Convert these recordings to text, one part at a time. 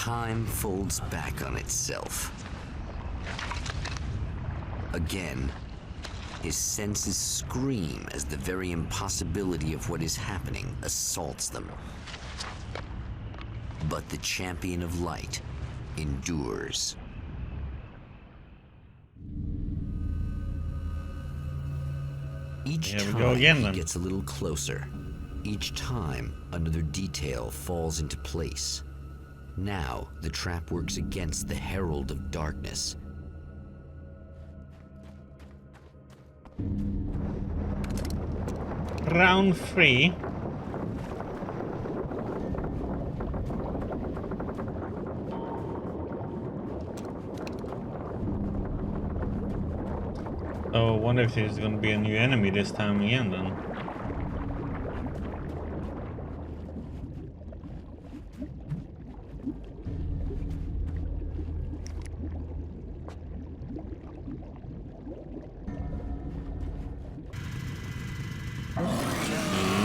time folds back on itself. Again, his senses scream as the very impossibility of what is happening assaults them. But the champion of light endures. Each time he gets a little closer. Each time another detail falls into place. Now the trap works against the Herald of Darkness. Round 3. So I wonder if there's gonna be a new enemy this time again then.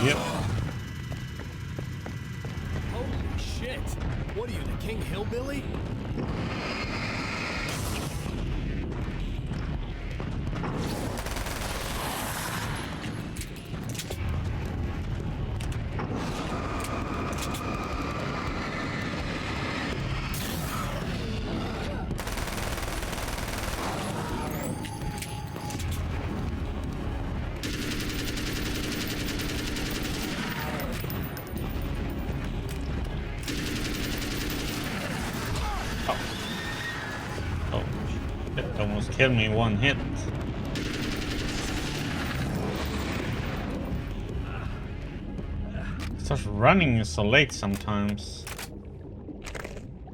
Yep. Holy shit! What are you, the King Hillbilly? Almost killed me one hit. It starts running so late sometimes.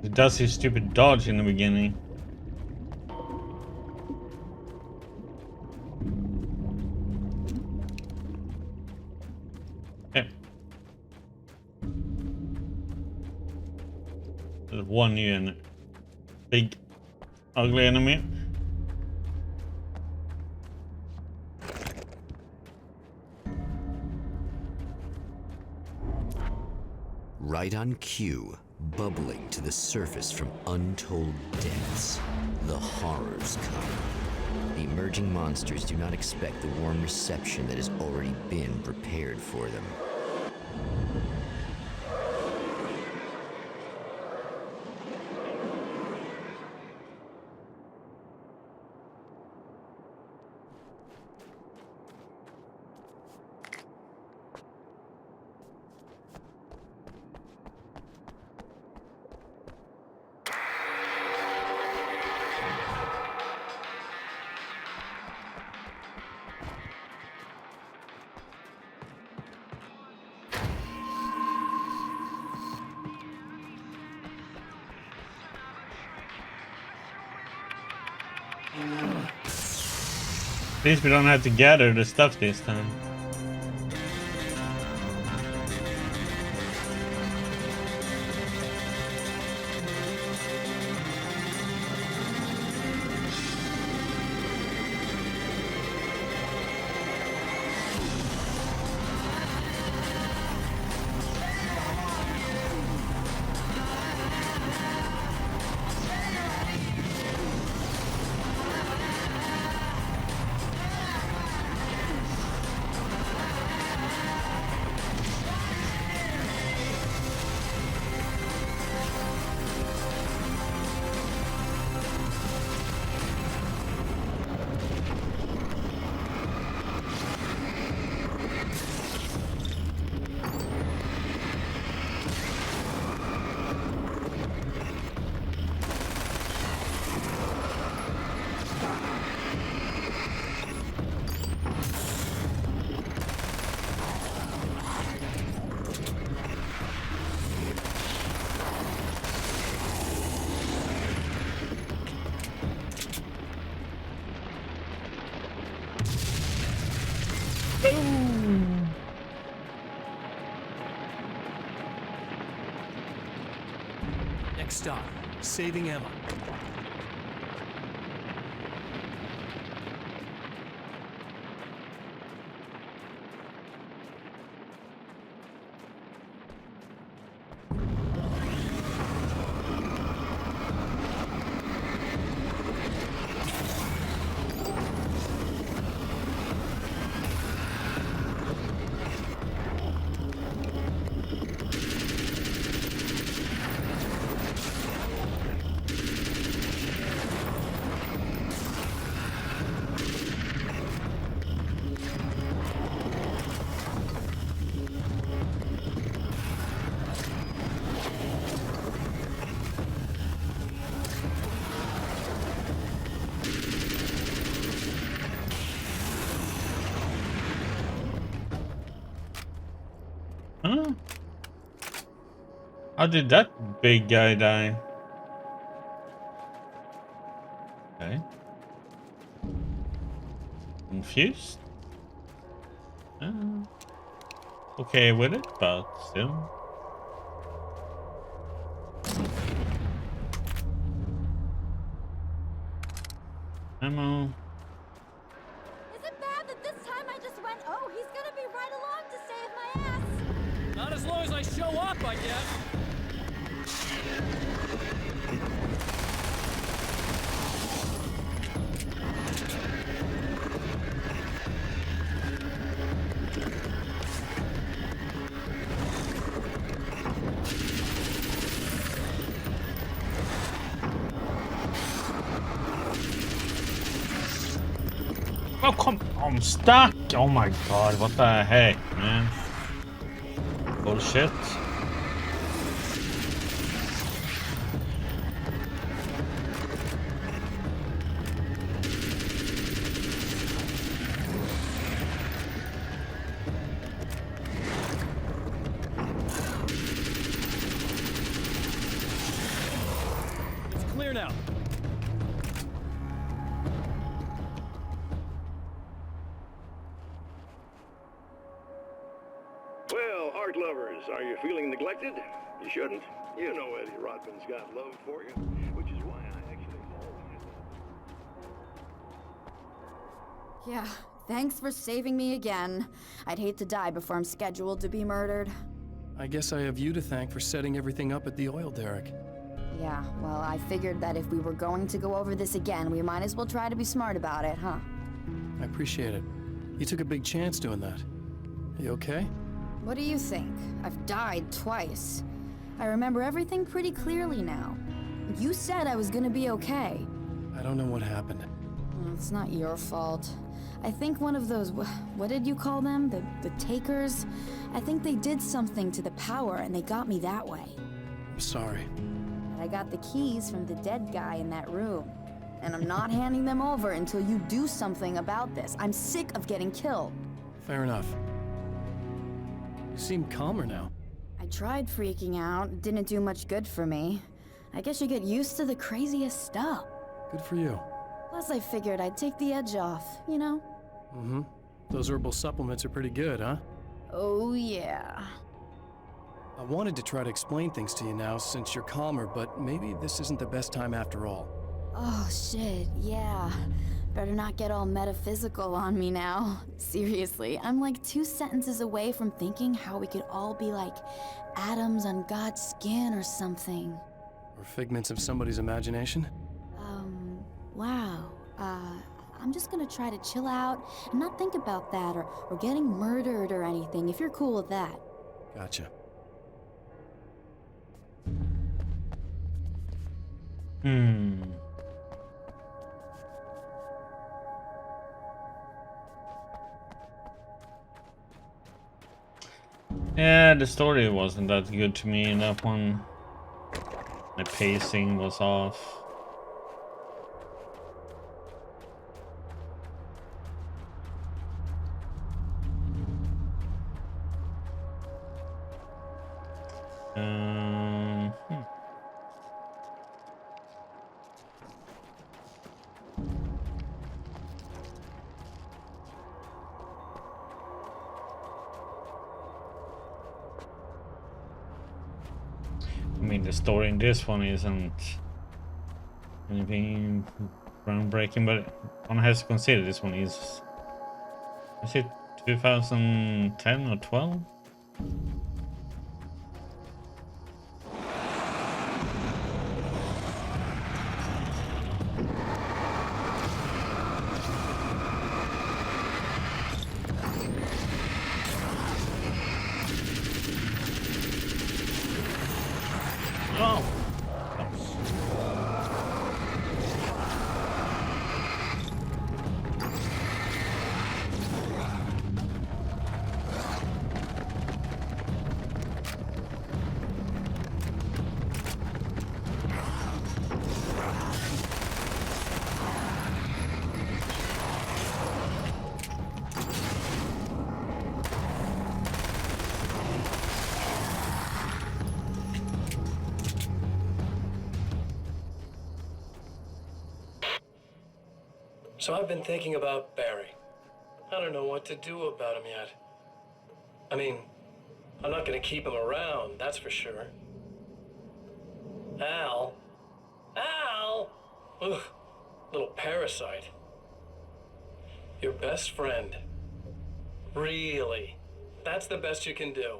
It does his stupid dodge in the beginning. Okay. There's one new enemy. Big, ugly enemy. Right on cue, bubbling to the surface from untold depths, the horrors come. The emerging monsters do not expect the warm reception that has already been prepared for them. At least we don't have to gather the stuff this time. Next stop, saving Emma. Huh? How did that big guy die? Okay. Confused? Okay with it, but still. Ammo. Is it bad that this time I just went, oh, he's gonna be right along to save my ass? Not as long as I show up, I guess. Oh, come on, I'm stuck! Oh my god, what the heck, man? Bullshit. It's clear now. Well, art lovers, are you feeling neglected? You shouldn't. You know Eddie Rodman's got love for you, which is why I actually always... Yeah, thanks for saving me again. I'd hate to die before I'm scheduled to be murdered. I guess I have you to thank for setting everything up at the oil derrick. Yeah, well, I figured that if we were going to go over this again, we might as well try to be smart about it, huh? I appreciate it. You took a big chance doing that. You okay? What do you think? I've died twice. I remember everything pretty clearly now. You said I was gonna be okay. I don't know what happened. It's not your fault. I think one of those, what did you call them? The takers? I think they did something to the power and they got me that way. I'm sorry. But I got the keys from the dead guy in that room. And I'm not handing them over until you do something about this. I'm sick of getting killed. Fair enough. You seem calmer now. I tried freaking out. It didn't do much good for me. I guess you get used to the craziest stuff. Good for you. Plus, I figured I'd take the edge off, you know? Mm-hmm. Those herbal supplements are pretty good, huh? Oh, yeah. I wanted to try to explain things to you now since you're calmer, but maybe this isn't the best time after all. Oh, shit, yeah. Better not get all metaphysical on me now. Seriously, I'm like 2 sentences away from thinking how we could all be like atoms on God's skin or something. Or figments of somebody's imagination? Wow. I'm just gonna try to chill out and not think about that or getting murdered or anything, if you're cool with that. Gotcha. Yeah, the story wasn't that good to me in that one. My pacing was off. I mean, the story in this one isn't anything groundbreaking, but one has to consider this one is it 2010 or 12? Oh. So I've been thinking about Barry. I don't know what to do about him yet. I mean, I'm not gonna keep him around, that's for sure. Al? Ugh, little parasite. Your best friend. Really? That's the best you can do.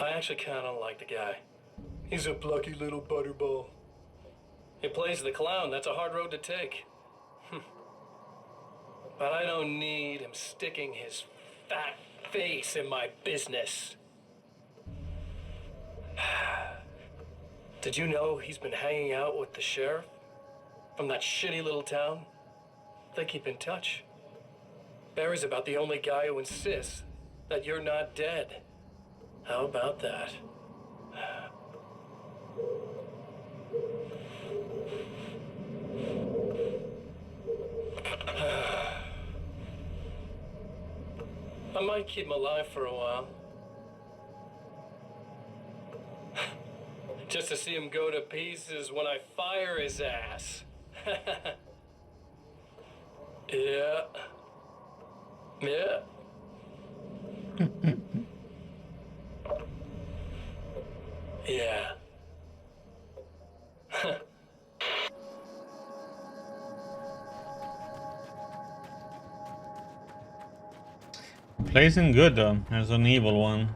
I actually kinda like the guy. He's a plucky little butterball. He plays the clown, that's a hard road to take. But I don't need him sticking his fat face in my business. Did you know he's been hanging out with the sheriff from that shitty little town? They keep in touch. Barry's about the only guy who insists that you're not dead. How about that? I might keep him alive for a while. Just to see him go to pieces when I fire his ass. Yeah. Yeah. Yeah. Placing good though, as an evil one.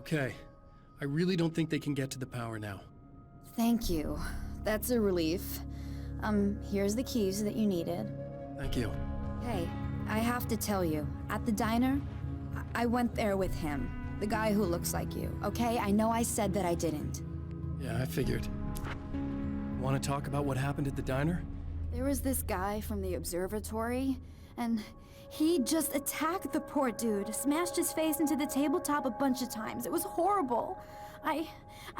Okay. I really don't think they can get to the power now. Thank you. That's a relief. Here's the keys that you needed. Thank you. Hey, I have to tell you, at the diner, I went there with him. The guy who looks like you, okay? I know I said that I didn't. Yeah, I figured. Want to talk about what happened at the diner? There was this guy from the Observatory, and he just attacked the poor dude, smashed his face into the tabletop a bunch of times. It was horrible. I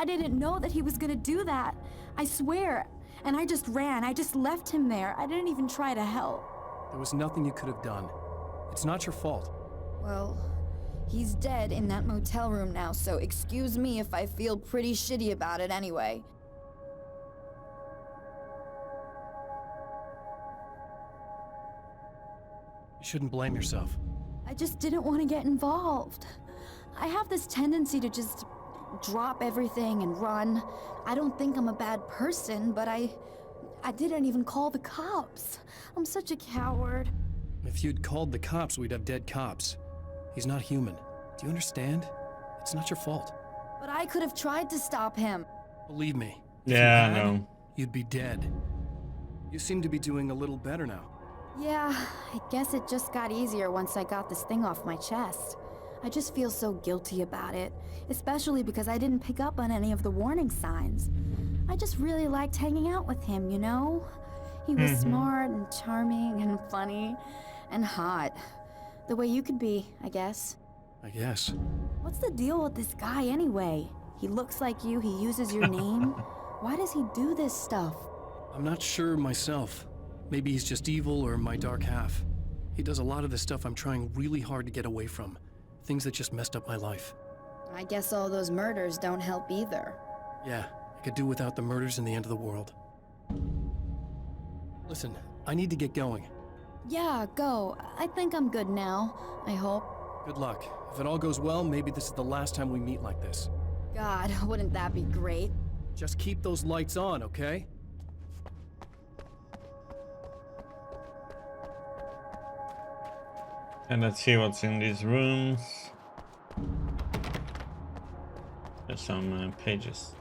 didn't know that he was gonna do that. I swear. And I just ran. I just left him there. I didn't even try to help. There was nothing you could have done. It's not your fault. Well, he's dead in that motel room now, so excuse me if I feel pretty shitty about it anyway. You shouldn't blame yourself. I just didn't want to get involved. I have this tendency to just drop everything and run. I don't think I'm a bad person, but I didn't even call the cops. I'm such a coward. If you'd called the cops, we'd have dead cops. He's not human. Do you understand? It's not your fault. But I could have tried to stop him. Believe me. Yeah, I know. You'd be dead. You seem to be doing a little better now. Yeah, I guess it just got easier once I got this thing off my chest. I just feel so guilty about it, especially because I didn't pick up on any of the warning signs. I just really liked hanging out with him, you know? He was smart and charming and funny and hot. The way you could be, I guess. I guess. What's the deal with this guy anyway? He looks like you, he uses your name. Why does he do this stuff? I'm not sure myself. Maybe he's just evil or my dark half. He does a lot of the stuff I'm trying really hard to get away from. Things that just messed up my life. I guess all those murders don't help either. Yeah, I could do without the murders and the end of the world. Listen, I need to get going. Yeah, go. I think I'm good now. I hope. Good luck. If it all goes well, maybe this is the last time we meet like this. God, wouldn't that be great? Just keep those lights on, okay? And let's see what's in these rooms. There's some pages.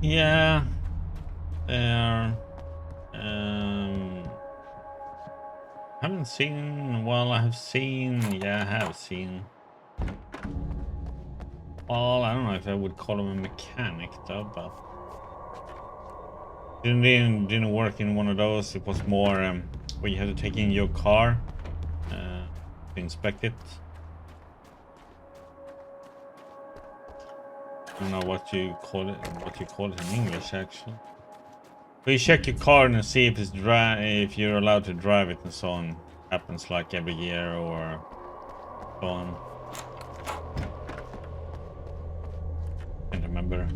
Yeah, they are. Haven't seen. Well, I have seen. Yeah, I have seen. Well, I don't know if I would call him a mechanic though, but didn't work in one of those. It was more where you had to take in your car to inspect it. I don't know what you call it in English actually. But you check your car and see if it's if you're allowed to drive it and so on. Happens like every year or so on. Can't remember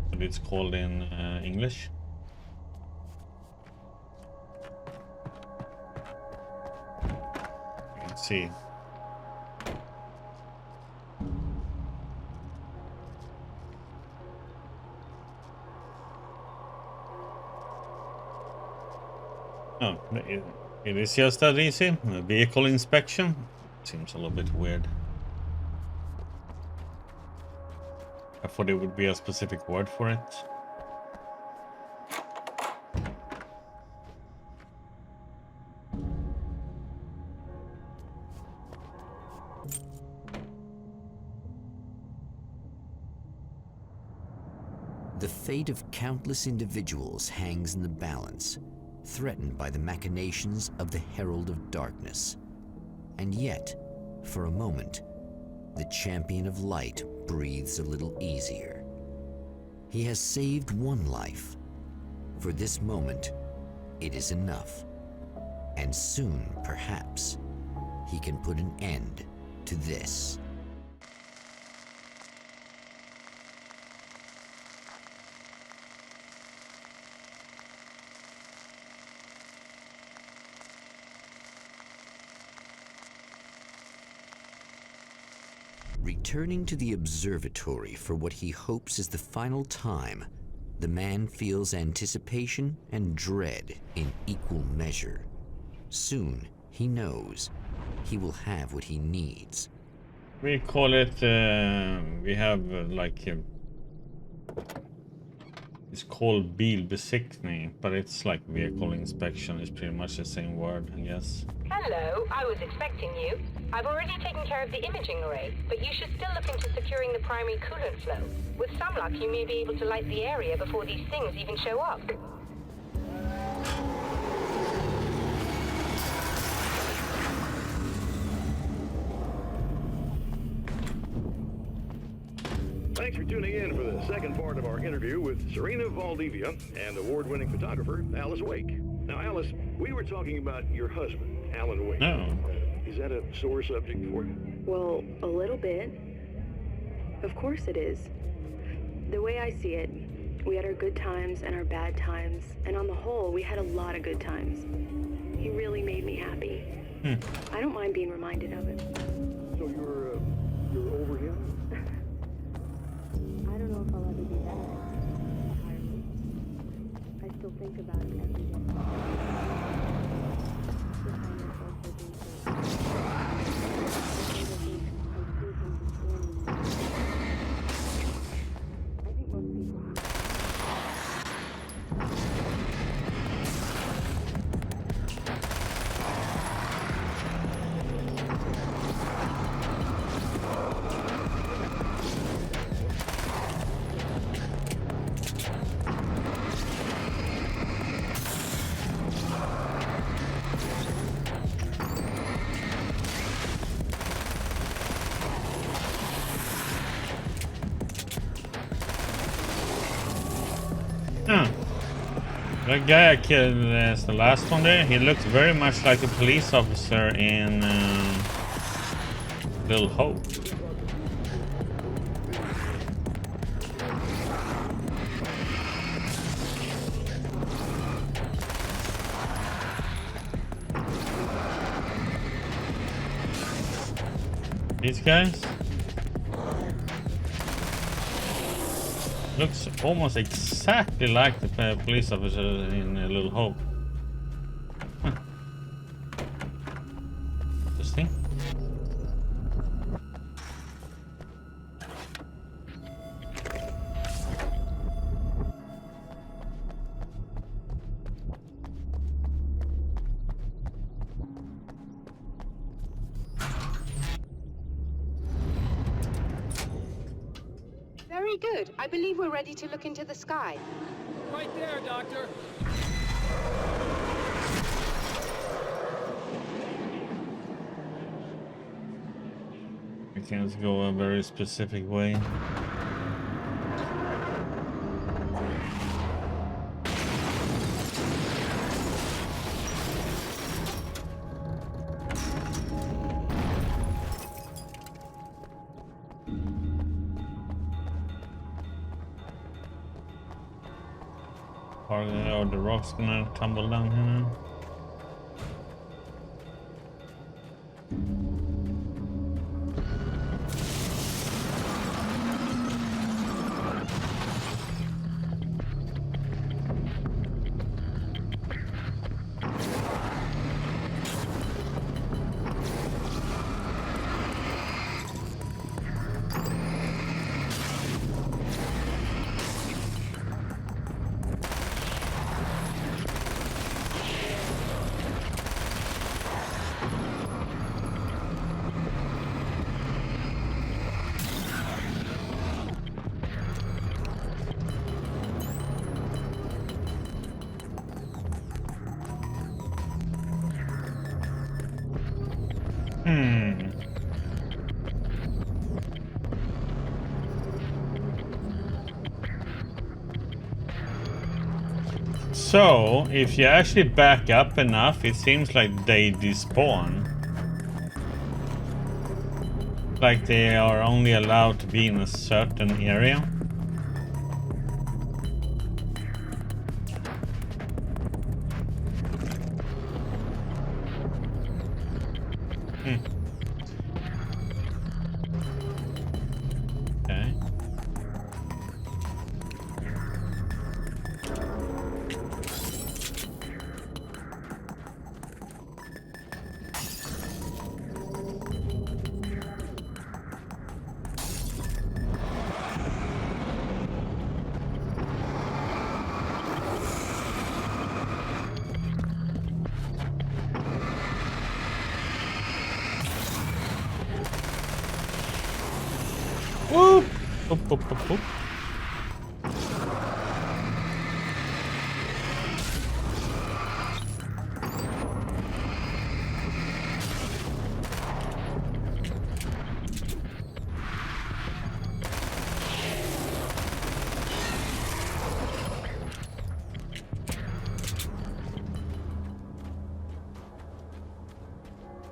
what it's called in English. You can see. Oh, it is just that easy. A vehicle inspection seems a little bit weird. I thought there would be a specific word for it. The fate of countless individuals hangs in the balance, threatened by the machinations of the Herald of Darkness. And yet, for a moment, the Champion of Light breathes a little easier. He has saved one life. For this moment, it is enough. And soon, perhaps, he can put an end to this. Returning to the observatory for what he hopes is the final time, the man feels anticipation and dread in equal measure. Soon, he knows he will have what he needs. We call it, we have it's called bilbesiktning, but it's like vehicle inspection. It's pretty much the same word, I guess. Hello, I was expecting you. I've already taken care of the imaging array, but you should still look into securing the primary coolant flow. With some luck, you may be able to light the area before these things even show up. Thanks for tuning in for the second part of our interview with Serena Valdivia and award-winning photographer Alice Wake. Now, Alice, we were talking about your husband, Alan Wake. Oh. Is that a sore subject for you? Well, a little bit. Of course it is. The way I see it, we had our good times and our bad times, and on the whole, we had a lot of good times. He really made me happy. I don't mind being reminded of it. So you're over him? I don't know if I'll ever be that entirely. I still think about it every day. The guy I killed as the last one there, he looks very much like a police officer in Little Hope. These guys looks almost exactly like the police officer in Little Hope. Huh. Interesting. Very good. I believe we're ready to look into the sky. Right there, Doctor. We can't go a very specific way. Or the rock's gonna tumble down here now. So, if you actually back up enough, it seems like they despawn. Like they are only allowed to be in a certain area. Okay. Whoop! Whoop, whoop, whoop, whoop.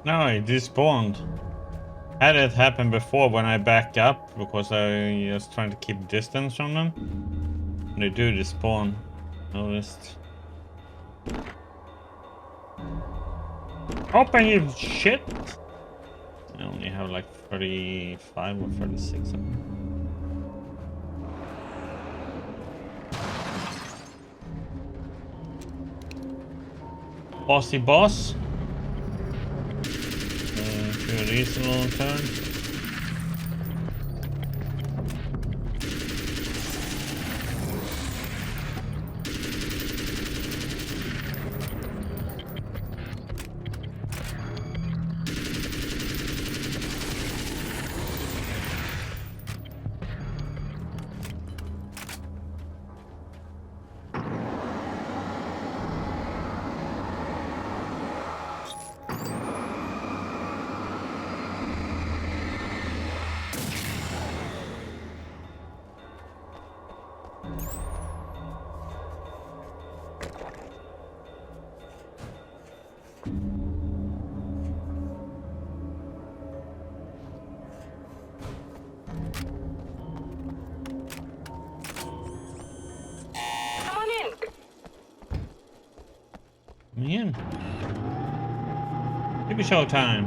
No, it despawned. Had it happened before when I back up because I was trying to keep distance from them. They do despawn. Noticed. Open, you shit! I only have like 35 or 36 of them. Bossy boss. A reasonable turn. Man. Maybe showtime.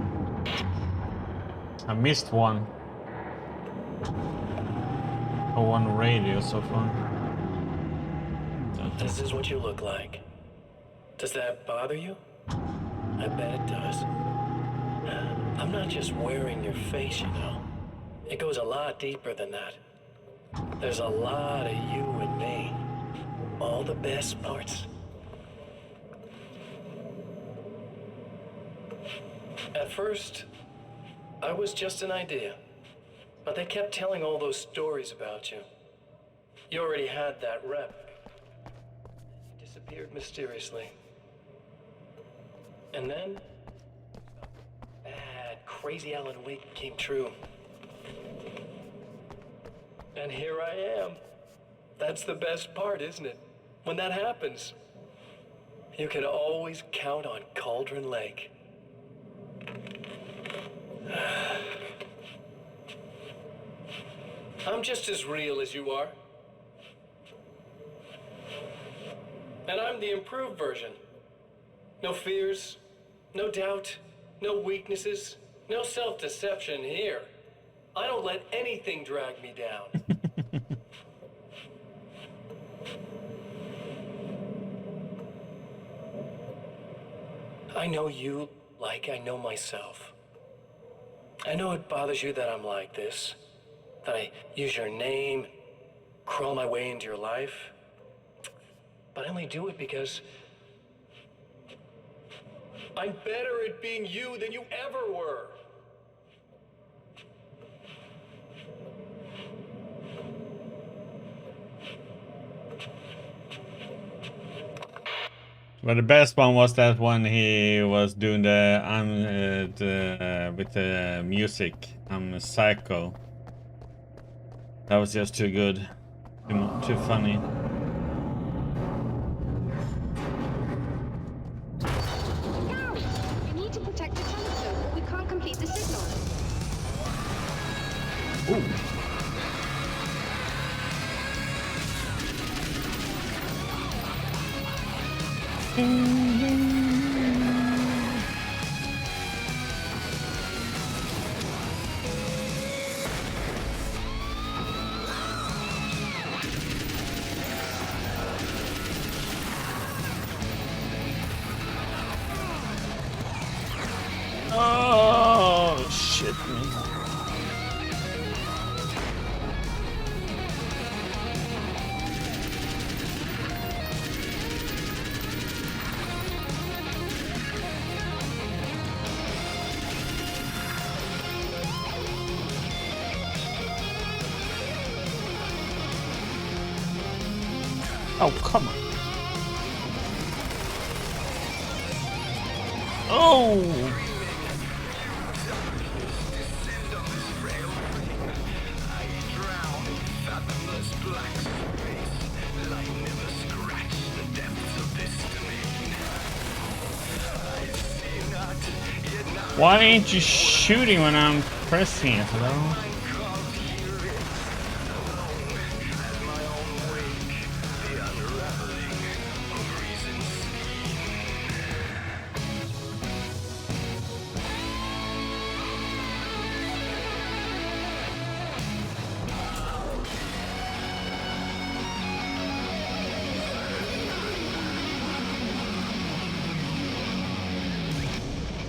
I missed one. Oh, one radio so far. This is what you look like. Does that bother you? I bet it does. I'm not just wearing your face, you know. It goes a lot deeper than that. There's a lot of you and me. All the best parts. At first, I was just an idea. But they kept telling all those stories about you. You already had that rep. He disappeared mysteriously. And then, bad, crazy Alan Wake came true. And here I am. That's the best part, isn't it? When that happens, you can always count on Cauldron Lake. I'm just as real as you are. And I'm the improved version. No fears, no doubt, no weaknesses, no self-deception here. I don't let anything drag me down. I know you like I know myself. I know it bothers you that I'm like this, that I use your name, crawl my way into your life. But I only do it because I'm better at being you than you ever were. But the best one was that one he was doing the with the music. I'm a psycho. That was just too good, too funny. You need to protect the telescope or we can't complete the signal. Ooh. Oh shit, man. Oh, come on. Oh! Why ain't you shooting when I'm pressing it, though?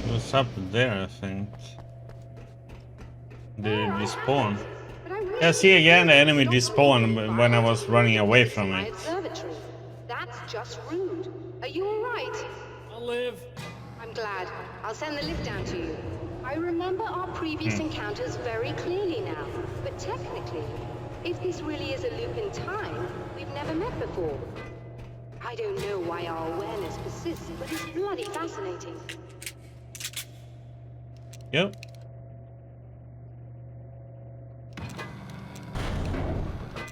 What's up there, I think? Did it despawn? Yeah, see again, the enemy despawned when I was running away from it. Observatory. That's just rude. Are you all right? I'll live. I'm glad. I'll send the lift down to you. I remember our previous encounters very clearly now. But technically, if this really is a loop in time, we've never met before. I don't know why our awareness persists, but it's bloody fascinating. Yep.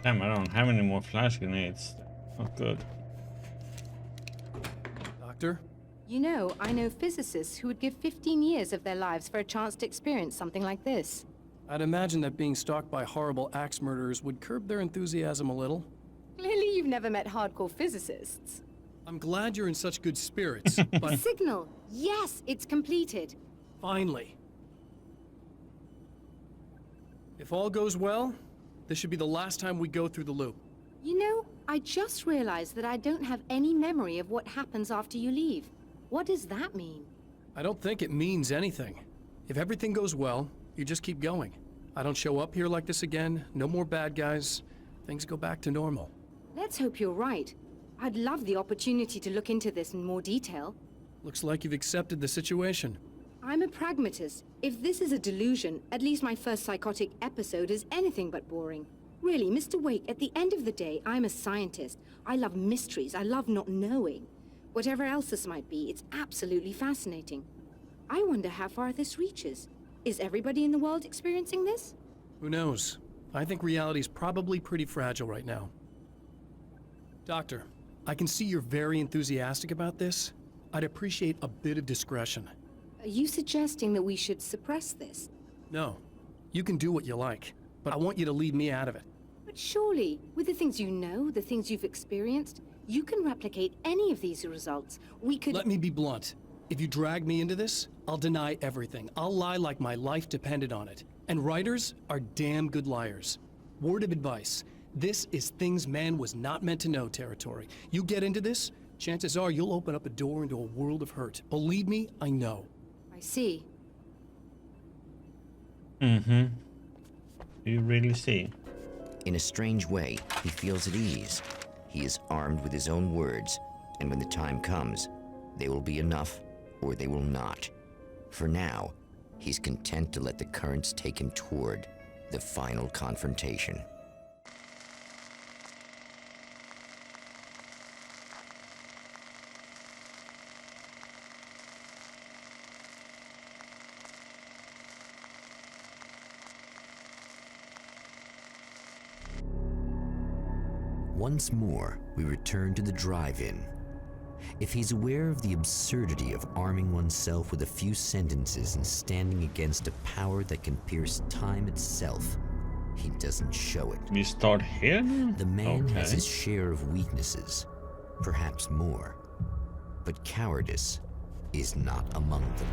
Damn, I don't have any more flash grenades. Not good. Doctor? You know, I know physicists who would give 15 years of their lives for a chance to experience something like this. I'd imagine that being stalked by horrible axe murderers would curb their enthusiasm a little. Clearly you've never met hardcore physicists. I'm glad you're in such good spirits, but Signal! Yes, it's completed. finally. If all goes well, this should be the last time we go through the loop. You know, I just realized that I don't have any memory of what happens after you leave. What does that mean? I don't think it means anything. If everything goes well, you just keep going. I don't show up here like this again, no more bad guys. Things go back to normal. Let's hope you're right. I'd love the opportunity to look into this in more detail. Looks like you've accepted the situation. I'm a pragmatist. If this is a delusion, at least my first psychotic episode is anything but boring. Really, Mr. Wake, at the end of the day, I'm a scientist. I love mysteries. I love not knowing. Whatever else this might be, it's absolutely fascinating. I wonder how far this reaches. Is everybody in the world experiencing this? Who knows? I think reality's probably pretty fragile right now. Doctor, I can see you're very enthusiastic about this. I'd appreciate a bit of discretion. Are you suggesting that we should suppress this? No, you can do what you like, but I want you to leave me out of it. But surely, with the things you know, the things you've experienced, you can replicate any of these results. We could— Let me be blunt. If you drag me into this, I'll deny everything. I'll lie like my life depended on it. And writers are damn good liars. Word of advice. This is things man was not meant to know territory. You get into this, chances are you'll open up a door into a world of hurt. Believe me, I know. I see. Mm-hmm. Do you really see? In a strange way, he feels at ease. He is armed with his own words, and when the time comes, they will be enough or they will not. For now, he's content to let the currents take him toward the final confrontation. Once more, we return to the drive-in. If he's aware of the absurdity of arming oneself with a few sentences and standing against a power that can pierce time itself, he doesn't show it. We start here? The man has Okay. his share of weaknesses, perhaps more, but cowardice is not among them.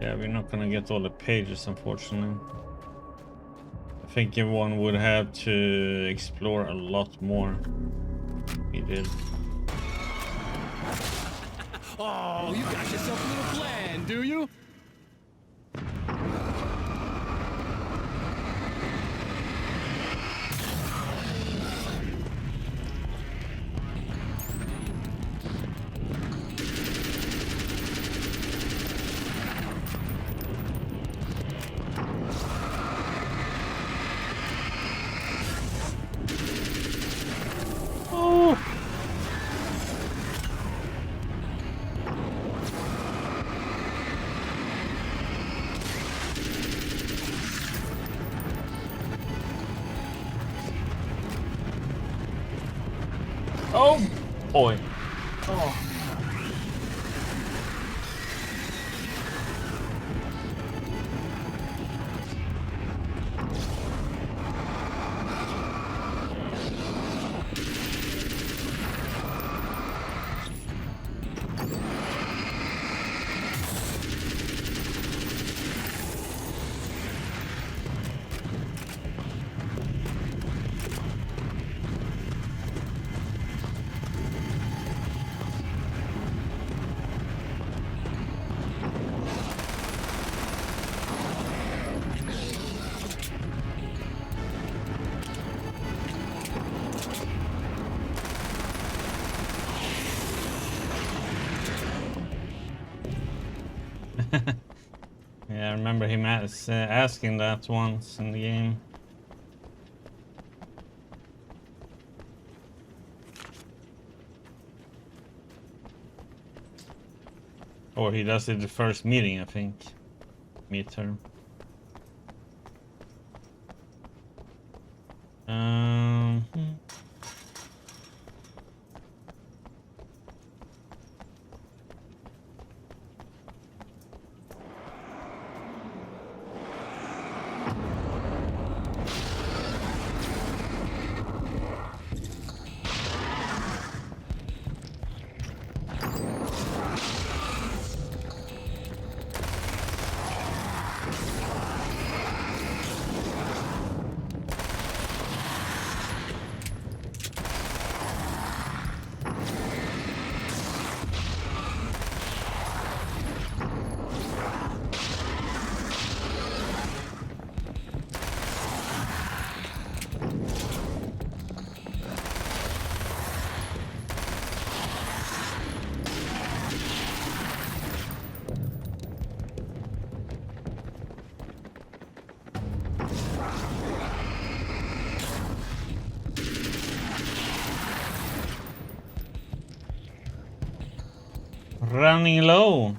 Yeah, we're not gonna get all the pages, unfortunately. I think everyone would have to explore a lot more. We did. Oh, you got yourself a little plan, do you? Oh boy. Oh. Yeah, I remember him asking that once in the game. Or he does it the first meeting, I think. Meet her. Running low.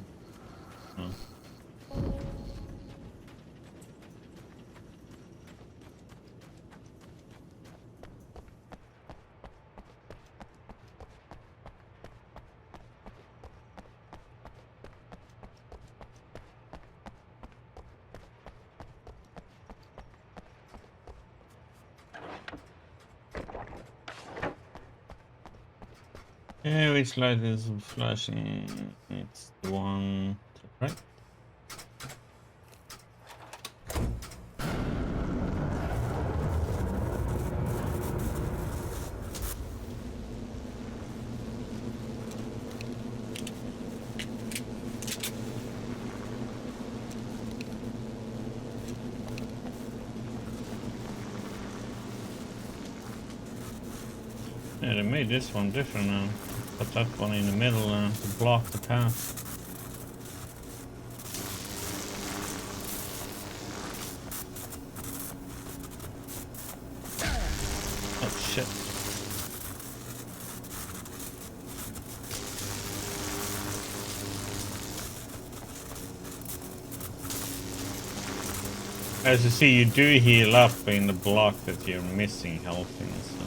Yeah, which light is flashing? It's the one to the right. Yeah, they made this one different now. Put that one in the middle to block the path. Oh shit. As you see, you do heal up in the block that you're missing health in, so...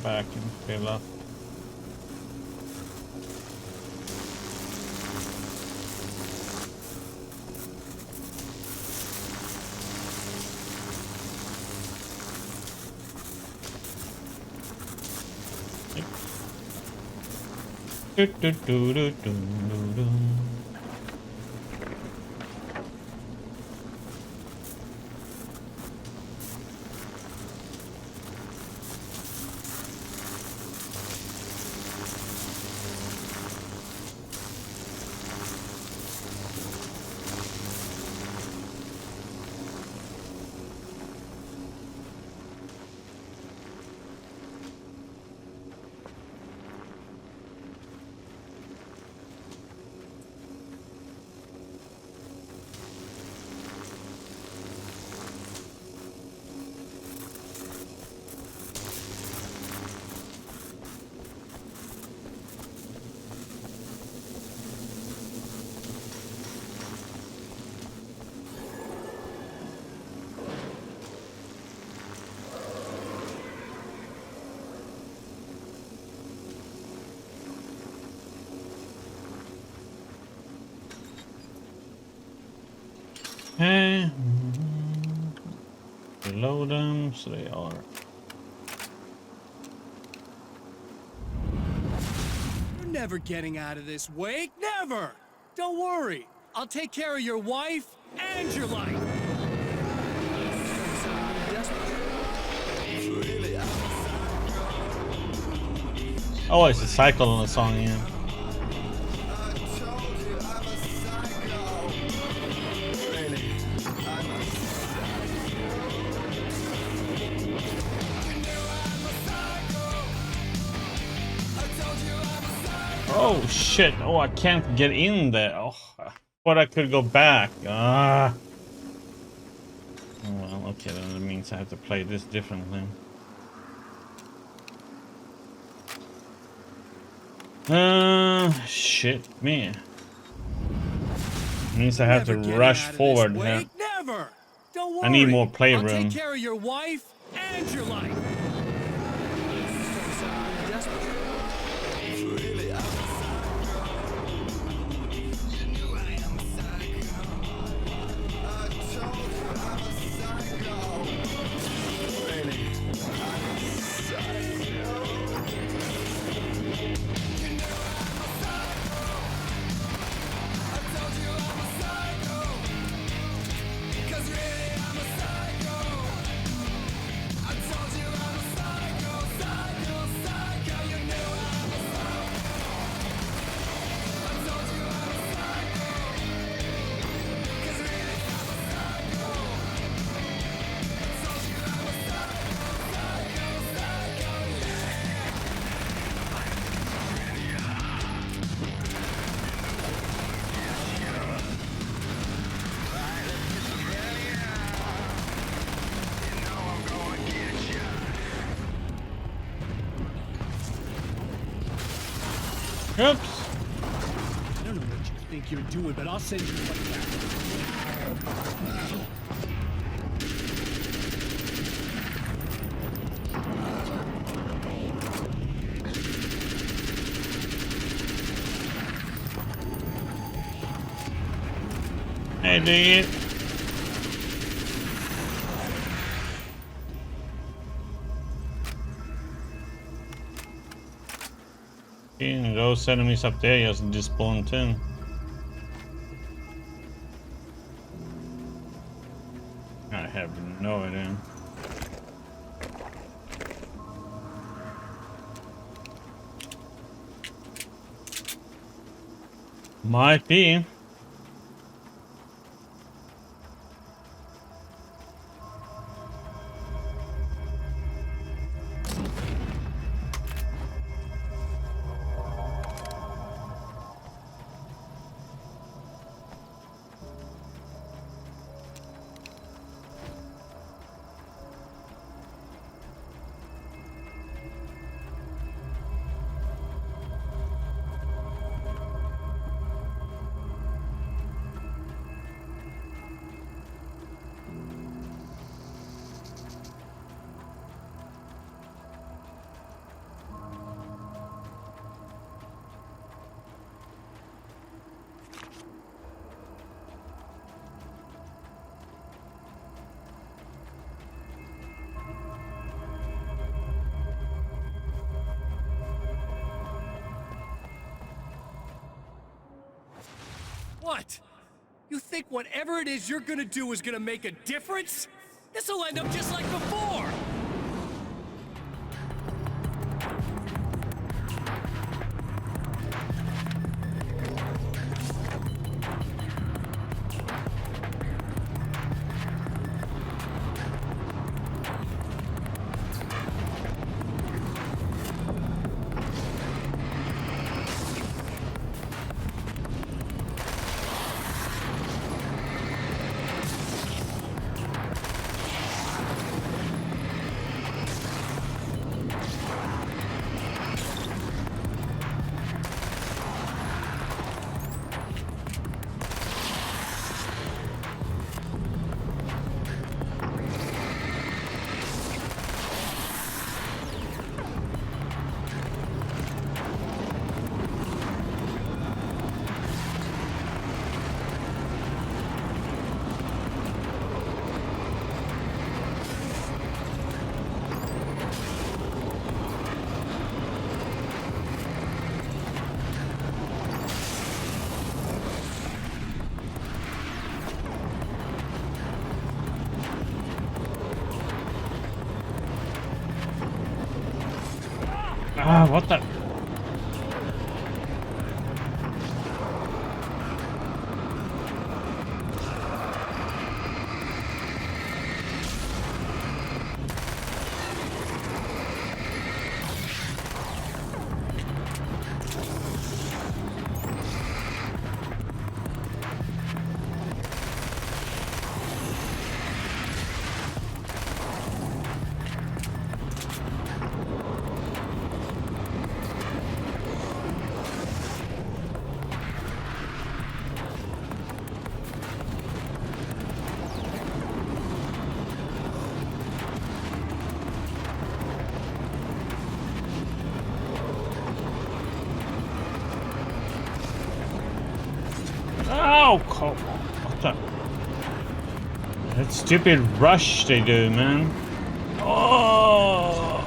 Back and fill up. Yep. Okay. Reload them, so they are. You're never getting out of this, Wake. Never! Don't worry. I'll take care of your wife and your life. Oh, it's a cycle on the song, yeah. Oh shit, oh I can't get in there. Oh, but I could go back. Ah. Oh, well, okay, then it means I have to play this differently. Shit, me. Means I have to rush forward here. Never. Don't worry. I need more playroom. I'll take care of your wife and your life. Oops. I don't know what you think you're doing, but I'll send you like that. Hey, dude. And those enemies up there just despawned too. I have no idea. Might be. What? You think whatever it is you're gonna do is gonna make a difference? This'll end up just like before! Ah, what the? Oh, come on. What the? That stupid rush they do, man. Oh!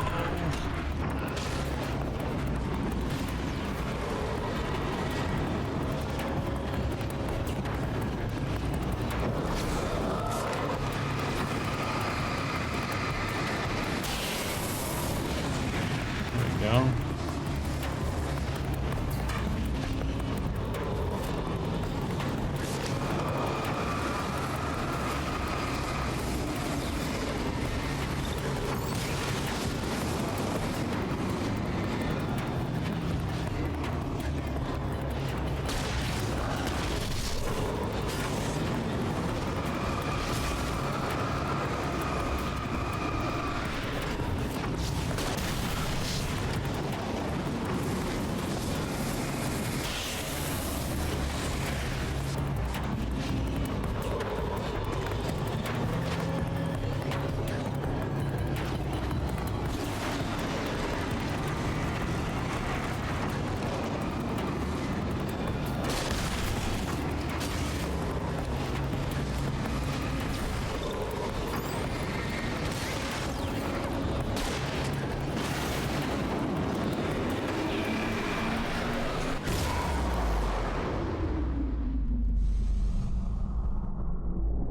There we go.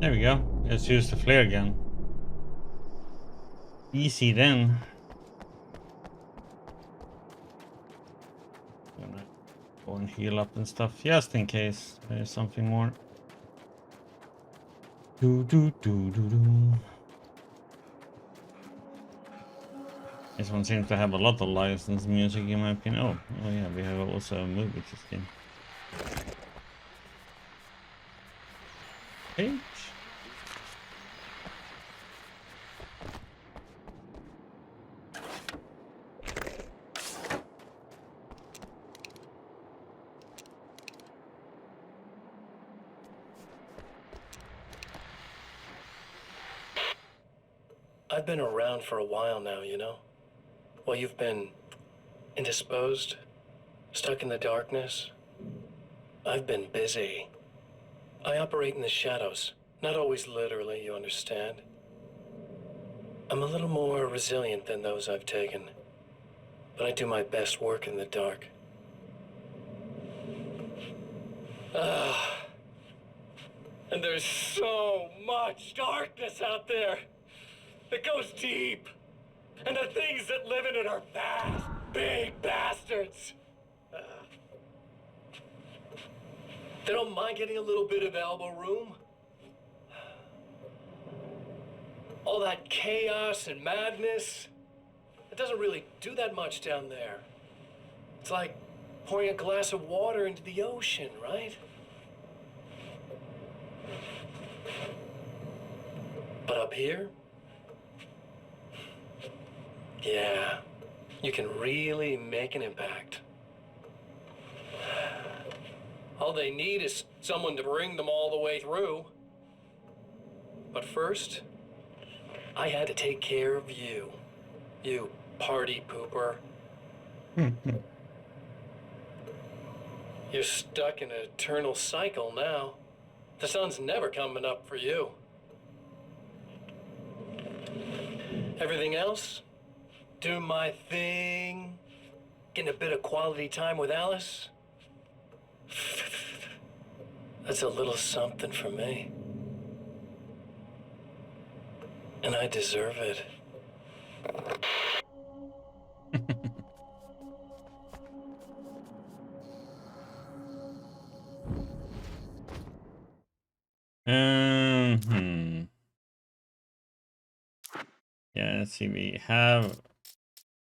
There we go. Let's use the flare gun. Easy then. Gonna go and heal up and stuff just in case there's something more. Do do do do do. This one seems to have a lot of licensed music in my opinion. Oh yeah, we have also a movie system. Page. I've been around for a while now, you know? While you've been indisposed, stuck in the darkness, I've been busy. I operate in the shadows, not always literally, you understand? I'm a little more resilient than those I've taken, but I do my best work in the dark. And there's so much darkness out there. It goes deep. And the things that live in it are fast, big bastards. They don't mind getting a little bit of elbow room. All that chaos and madness, it doesn't really do that much down there. It's like pouring a glass of water into the ocean, right? But up here, yeah, you can really make an impact. All they need is someone to bring them all the way through. But first, I had to take care of you. You party pooper. You're stuck in an eternal cycle now. The sun's never coming up for you. Everything else? Do my thing, getting a bit of quality time with Alice. That's a little something for me. And I deserve it. Yeah, let's see, we have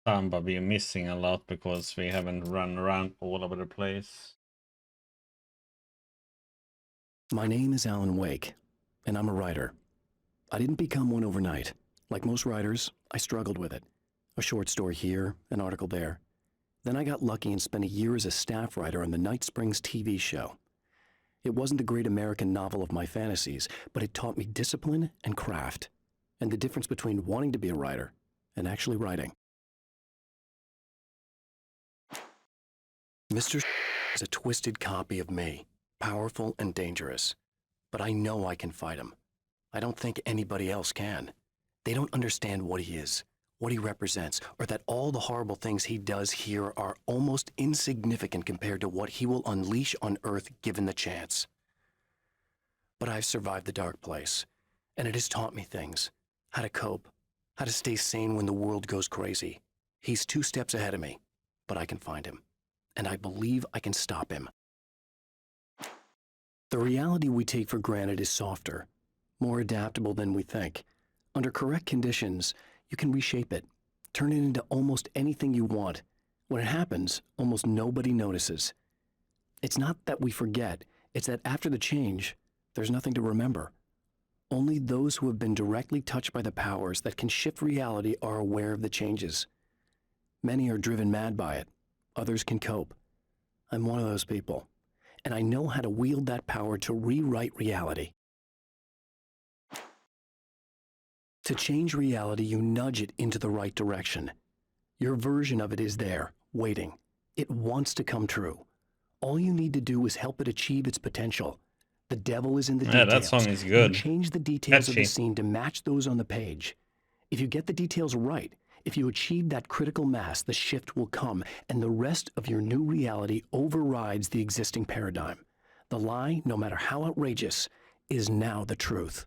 some, but we're missing a lot because we haven't run around all over the place. My name is Alan Wake, and I'm a writer. I didn't become one overnight. Like most writers, I struggled with it. A short story here, an article there. Then I got lucky and spent a year as a staff writer on the Night Springs TV show. It wasn't the great American novel of my fantasies, but it taught me discipline and craft, and the difference between wanting to be a writer and actually writing. Mr. is a twisted copy of me, powerful and dangerous. But I know I can fight him. I don't think anybody else can. They don't understand what he is, what he represents, or that all the horrible things he does here are almost insignificant compared to what he will unleash on Earth given the chance. But I've survived the dark place, and it has taught me things. How to cope, how to stay sane when the world goes crazy. He's 2 steps ahead of me, but I can find him. And I believe I can stop him. The reality we take for granted is softer, more adaptable than we think. Under correct conditions, you can reshape it, turn it into almost anything you want. When it happens, almost nobody notices. It's not that we forget, it's that after the change, there's nothing to remember. Only those who have been directly touched by the powers that can shift reality are aware of the changes. Many are driven mad by it. Others can cope. I'm one of those people, and I know how to wield that power to rewrite reality. To change reality, you nudge it into the right direction. Your version of it is there, waiting. It wants to come true. All you need to do is help it achieve its potential. The devil is in the details. That song is good. You change the details of the Catchy. scene to match those on the page. If you get the details right, if you achieve that critical mass, the shift will come, and the rest of your new reality overrides the existing paradigm. The lie, no matter how outrageous, is now the truth.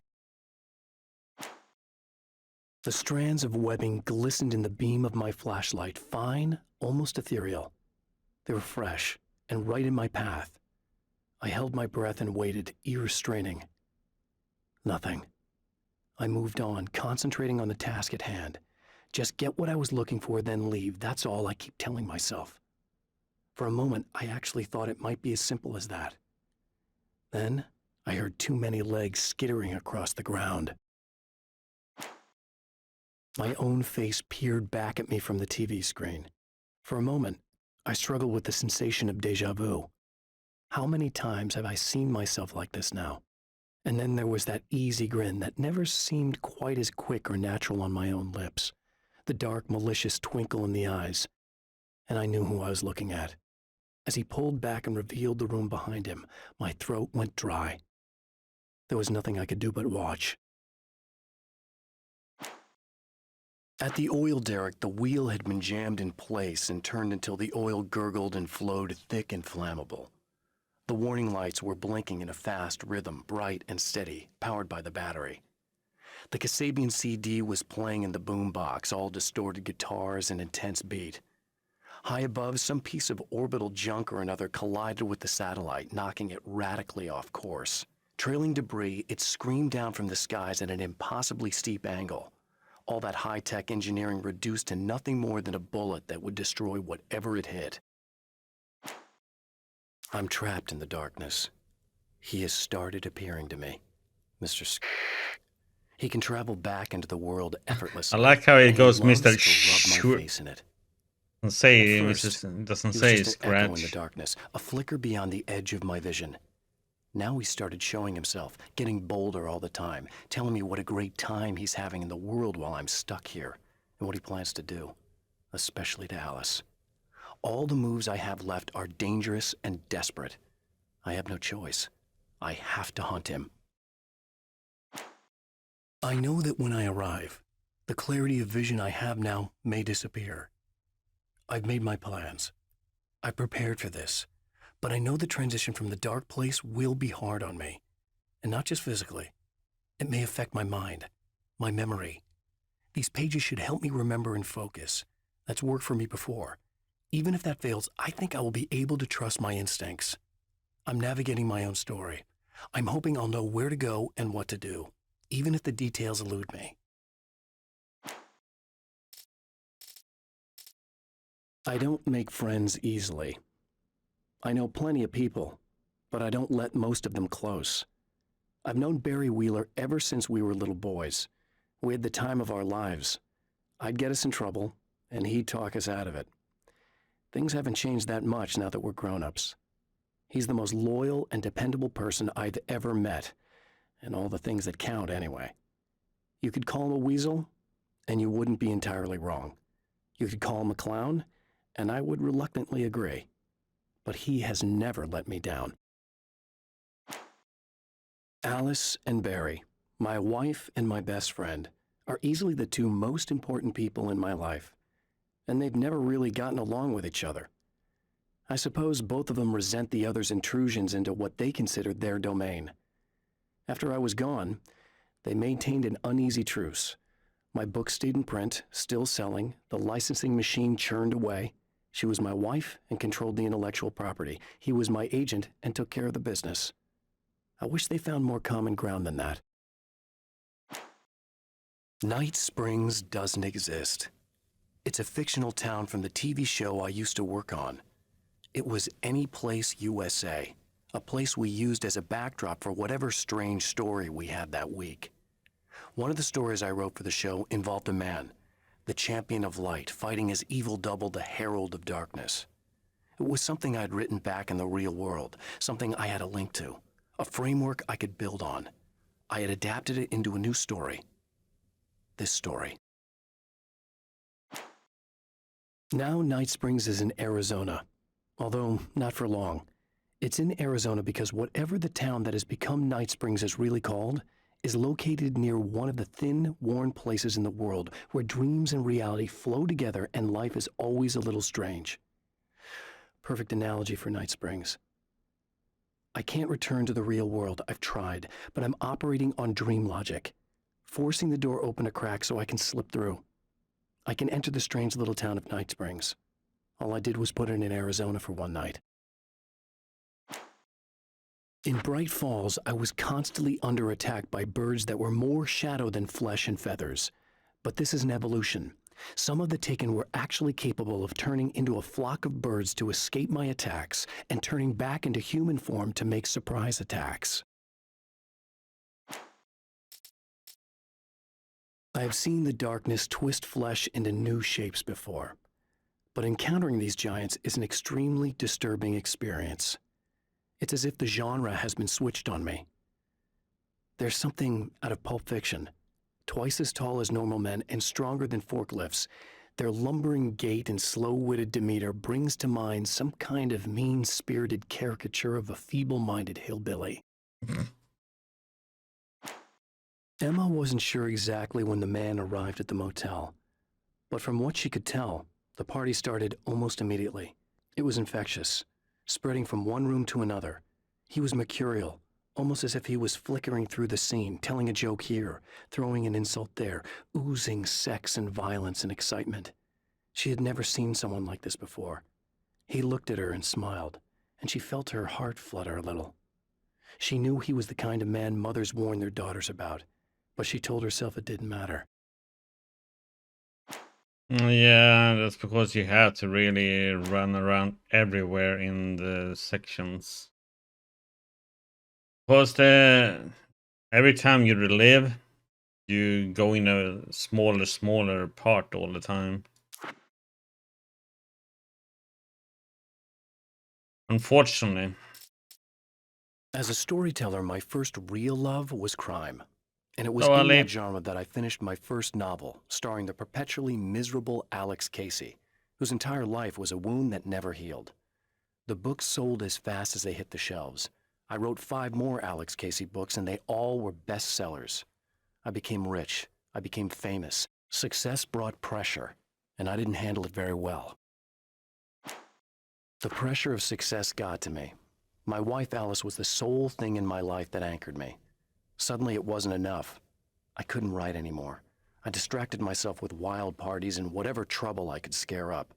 The strands of webbing glistened in the beam of my flashlight, fine, almost ethereal. They were fresh and right in my path. I held my breath and waited, ears straining. Nothing. I moved on, concentrating on the task at hand. Just get what I was looking for, then leave. That's all I keep telling myself. For a moment, I actually thought it might be as simple as that. Then, I heard too many legs skittering across the ground. My own face peered back at me from the TV screen. For a moment, I struggled with the sensation of déjà vu. How many times have I seen myself like this now? And then there was that easy grin that never seemed quite as quick or natural on my own lips, the dark, malicious twinkle in the eyes. And I knew who I was looking at. As he pulled back and revealed the room behind him, my throat went dry. There was nothing I could do but watch. At the oil derrick, the wheel had been jammed in place and turned until the oil gurgled and flowed thick and flammable. The warning lights were blinking in a fast rhythm, bright and steady, powered by the battery. The Kasabian CD was playing in the boombox, all distorted guitars and intense beat. High above, some piece of orbital junk or another collided with the satellite, knocking it radically off course. Trailing debris, it screamed down from the skies at an impossibly steep angle. All that high-tech engineering reduced to nothing more than a bullet that would destroy whatever it hit. I'm trapped in the darkness. He has started appearing to me. Mr. He can travel back into the world effortlessly. I like how it goes, loves Mr. to rub my face in it. Doesn't say, At first, it doesn't he was say just an echo in the scratch. darkness, a flicker beyond the edge of my vision. Now he started showing himself, getting bolder all the time, telling me what a great time he's having in the world while I'm stuck here, and what he plans to do, especially to Alice. All the moves I have left are dangerous and desperate. I have no choice. I have to hunt him. I know that when I arrive, the clarity of vision I have now may disappear. I've made my plans. I've prepared for this, but I know the transition from the dark place will be hard on me, and not just physically. It may affect my mind, my memory. These pages should help me remember and focus. That's worked for me before. Even if that fails, I think I will be able to trust my instincts. I'm navigating my own story. I'm hoping I'll know where to go and what to do, even if the details elude me. I don't make friends easily. I know plenty of people, but I don't let most of them close. I've known Barry Wheeler ever since we were little boys. We had the time of our lives. I'd get us in trouble, and he'd talk us out of it. Things haven't changed that much now that we're grown-ups. He's the most loyal and dependable person I've ever met, and all the things that count anyway. You could call him a weasel, and you wouldn't be entirely wrong. You could call him a clown, and I would reluctantly agree. But he has never let me down. Alice and Barry, my wife and my best friend, are easily the two most important people in my life, and they've never really gotten along with each other. I suppose both of them resent the other's intrusions into what they considered their domain. After I was gone, they maintained an uneasy truce. My book stayed in print, still selling, the licensing machine churned away. She was my wife and controlled the intellectual property. He was my agent and took care of the business. I wish they found more common ground than that. Night Springs doesn't exist. It's a fictional town from the TV show I used to work on. It was Any Place USA, a place we used as a backdrop for whatever strange story we had that week. One of the stories I wrote for the show involved a man, the champion of light, fighting his evil double, the herald of darkness. It was something I'd written back in the real world, something I had a link to, a framework I could build on. I had adapted it into a new story. This story. Now Night Springs is in Arizona, although not for long. It's in Arizona because whatever the town that has become Night Springs is really called is located near one of the thin, worn places in the world where dreams and reality flow together and life is always a little strange. Perfect analogy for Night Springs. I can't return to the real world. I've tried, but I'm operating on dream logic, forcing the door open a crack so I can slip through. I can enter the strange little town of Night Springs. All I did was put it in Arizona for one night. In Bright Falls, I was constantly under attack by birds that were more shadow than flesh and feathers. But this is an evolution. Some of the Taken were actually capable of turning into a flock of birds to escape my attacks and turning back into human form to make surprise attacks. I have seen the darkness twist flesh into new shapes before, but encountering these giants is an extremely disturbing experience. It's as if the genre has been switched on me. There's something out of Pulp Fiction. Twice as tall as normal men and stronger than forklifts, their lumbering gait and slow-witted demeanor brings to mind some kind of mean-spirited caricature of a feeble-minded hillbilly. Emma wasn't sure exactly when the man arrived at the motel, but from what she could tell, the party started almost immediately. It was infectious, spreading from one room to another. He was mercurial, almost as if he was flickering through the scene, telling a joke here, throwing an insult there, oozing sex and violence and excitement. She had never seen someone like this before. He looked at her and smiled, and she felt her heart flutter a little. She knew he was the kind of man mothers warn their daughters about, but she told herself it didn't matter. Yeah, that's because you have to really run around everywhere in the sections. Because every time you relive, you go in a smaller part all the time. Unfortunately. As a storyteller, my first real love was crime. And it was Oh, in Ali. that genre that I finished my first novel, starring the perpetually miserable Alex Casey, whose entire life was a wound that never healed. The books sold as fast as they hit the shelves. I wrote 5 more Alex Casey books, and they all were bestsellers. I became rich. I became famous. Success brought pressure, and I didn't handle it very well. The pressure of success got to me. My wife Alice was the sole thing in my life that anchored me. Suddenly it wasn't enough. I couldn't write anymore. I distracted myself with wild parties and whatever trouble I could scare up.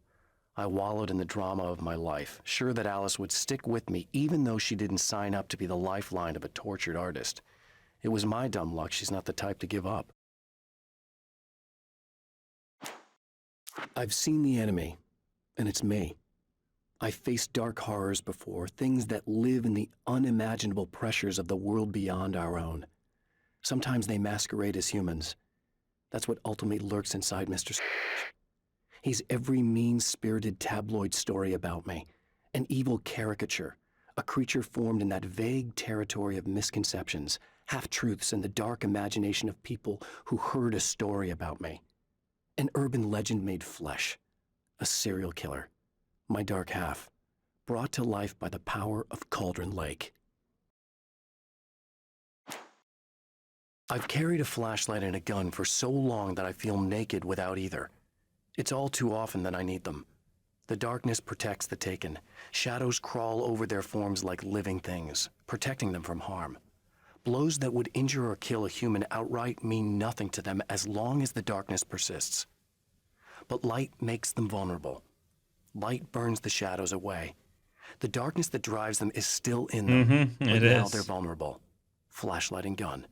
I wallowed in the drama of my life, sure that Alice would stick with me even though she didn't sign up to be the lifeline of a tortured artist. It was my dumb luck she's not the type to give up. I've seen the enemy, and it's me. I've faced dark horrors before, things that live in the unimaginable pressures of the world beyond our own. Sometimes they masquerade as humans. That's what ultimately lurks inside Mr. He's every mean-spirited tabloid story about me, an evil caricature, a creature formed in that vague territory of misconceptions, half-truths, and the dark imagination of people who heard a story about me. An urban legend made flesh, a serial killer, my dark half, brought to life by the power of Cauldron Lake. I've carried a flashlight and a gun for so long that I feel naked without either. It's all too often that I need them. The darkness protects the Taken. Shadows crawl over their forms like living things, protecting them from harm. Blows that would injure or kill a human outright mean nothing to them as long as the darkness persists. But light makes them vulnerable. Light burns the shadows away. The darkness that drives them is still in them, but now they're vulnerable. Flashlight and gun.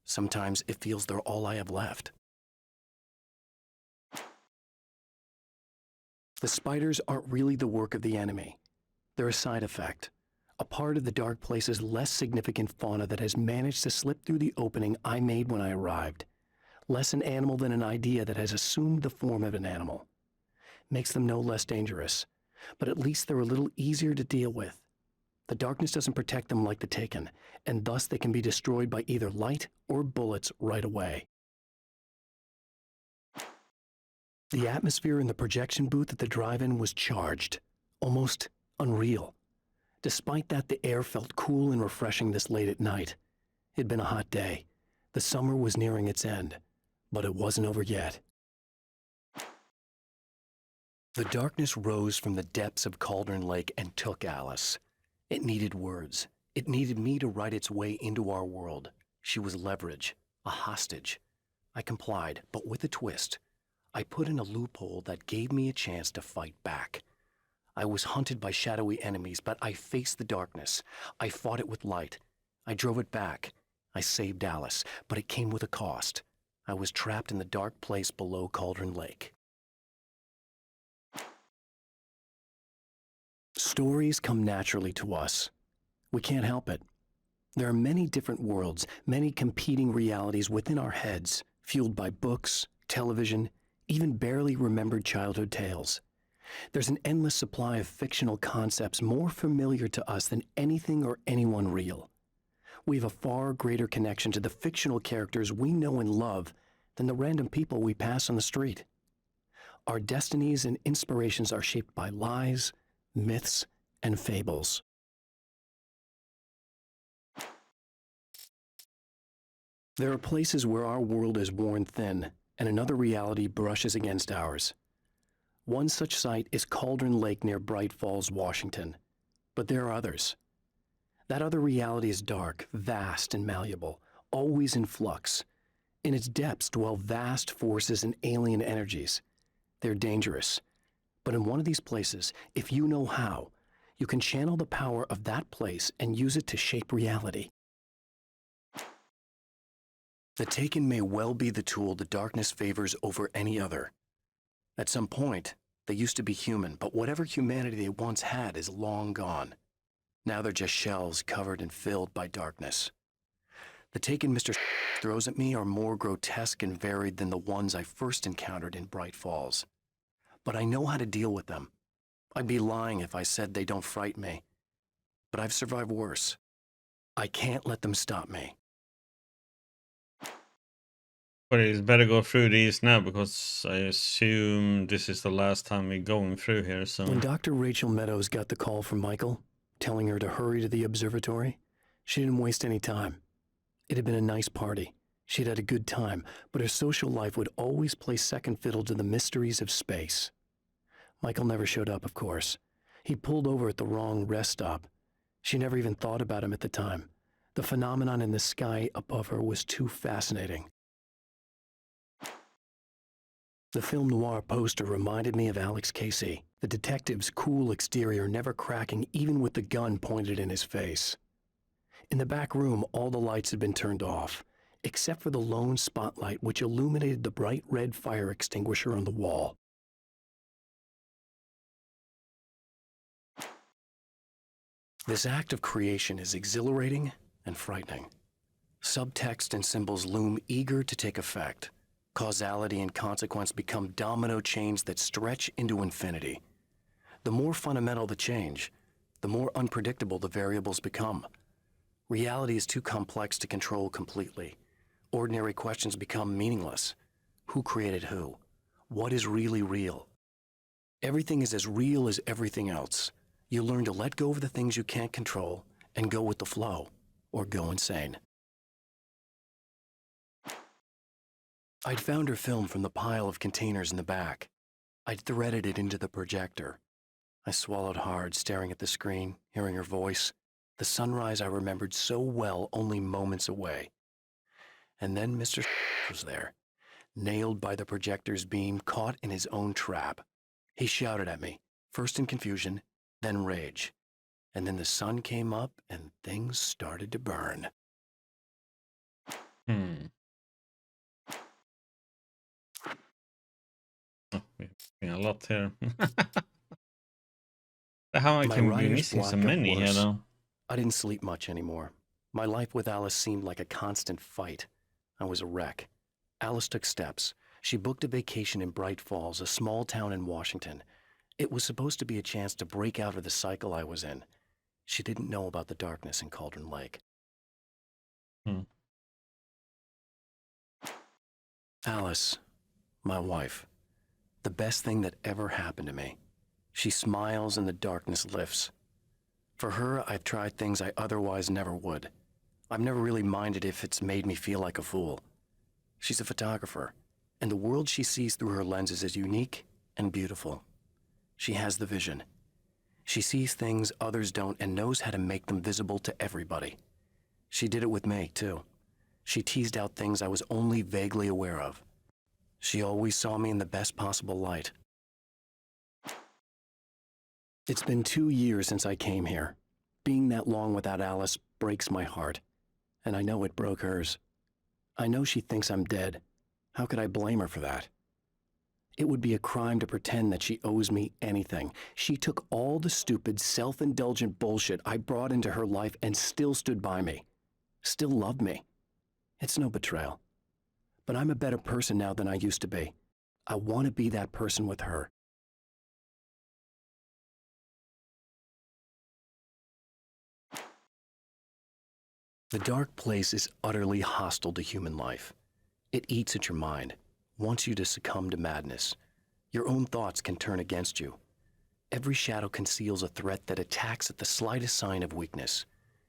Sometimes it feels they're all I have left. The spiders aren't really the work of the enemy. They're a side effect, a part of the dark place's less significant fauna that has managed to slip through the opening I made when I arrived. Less an animal than an idea that has assumed the form of an animal. Makes them no less dangerous, but at least they're a little easier to deal with. The darkness doesn't protect them like the Taken, and thus they can be destroyed by either light or bullets right away. The atmosphere in the projection booth at the drive-in was charged, almost unreal. Despite that, the air felt cool and refreshing this late at night. It'd been a hot day. The summer was nearing its end, but it wasn't over yet. The darkness rose from the depths of Cauldron Lake and took Alice. It needed words. It needed me to write its way into our world. She was leverage, a hostage. I complied, but with a twist. I put in a loophole that gave me a chance to fight back. I was hunted by shadowy enemies, but I faced the darkness. I fought it with light. I drove it back. I saved Alice, but it came with a cost. I was trapped in the dark place below Cauldron Lake. Stories come naturally to us. We can't help it. There are many different worlds, many competing realities within our heads, fueled by books, television, even barely remembered childhood tales. There's an endless supply of fictional concepts more familiar to us than anything or anyone real. We have a far greater connection to the fictional characters we know and love than the random people we pass on the street. Our destinies and inspirations are shaped by lies, myths, and fables. There are places where our world is worn thin and another reality brushes against ours. One such site is Cauldron Lake near Bright Falls, Washington. But there are others. That other reality is dark, vast, and malleable, always in flux. In its depths dwell vast forces and alien energies. They're dangerous. But in one of these places, if you know how, you can channel the power of that place and use it to shape reality. The Taken may well be the tool the darkness favors over any other. At some point, they used to be human, but whatever humanity they once had is long gone. Now they're just shells covered and filled by darkness. The Taken Mr. throws at me are more grotesque and varied than the ones I first encountered in Bright Falls. But I know how to deal with them. I'd be lying if I said they don't frighten me. But I've survived worse. I can't let them stop me. But it's better go through these now, because I assume this is the last time we're going through here, so... When Dr. Rachel Meadows got the call from Michael, telling her to hurry to the observatory, she didn't waste any time. It had been a nice party. She'd had a good time, but her social life would always play second fiddle to the mysteries of space. Michael never showed up, of course. He pulled over at the wrong rest stop. She never even thought about him at the time. The phenomenon in the sky above her was too fascinating. The film noir poster reminded me of Alex Casey, the detective's cool exterior never cracking even with the gun pointed in his face. In the back room, all the lights had been turned off, except for the lone spotlight which illuminated the bright red fire extinguisher on the wall. This act of creation is exhilarating and frightening. Subtext and symbols loom eager to take effect. Causality and consequence become domino chains that stretch into infinity. The more fundamental the change, the more unpredictable the variables become. Reality is too complex to control completely. Ordinary questions become meaningless. Who created who? What is really real? Everything is as real as everything else. You learn to let go of the things you can't control and go with the flow, or go insane. I'd found her film from the pile of containers in the back. I'd threaded it into the projector. I swallowed hard, staring at the screen, hearing her voice, the sunrise I remembered so well only moments away. And then Mr. was there, nailed by the projector's beam, caught in his own trap. He shouted at me, first in confusion, then rage. And then the sun came up and things started to burn. Oh, we're a lot here. How I My can be writer's missing so block got many here, worse. though. I didn't sleep much anymore. My life with Alice seemed like a constant fight. I was a wreck. Alice took steps. She booked a vacation in Bright Falls, a small town in Washington. It was supposed to be a chance to break out of the cycle I was in. She didn't know about the darkness in Cauldron Lake. Alice, my wife, the best thing that ever happened to me. She smiles and the darkness lifts. For her, I've tried things I otherwise never would. I've never really minded if it's made me feel like a fool. She's a photographer, and the world she sees through her lenses is unique and beautiful. She has the vision. She sees things others don't and knows how to make them visible to everybody. She did it with me, too. She teased out things I was only vaguely aware of. She always saw me in the best possible light. It's been 2 years since I came here. Being that long without Alice breaks my heart, and I know it broke hers. I know she thinks I'm dead. How could I blame her for that? It would be a crime to pretend that she owes me anything. She took all the stupid, self-indulgent bullshit I brought into her life and still stood by me. Still loved me. It's no betrayal. But I'm a better person now than I used to be. I want to be that person with her. The dark place is utterly hostile to human life. It eats at your mind, wants you to succumb to madness. Your own thoughts can turn against you. Every shadow conceals a threat that attacks at the slightest sign of weakness.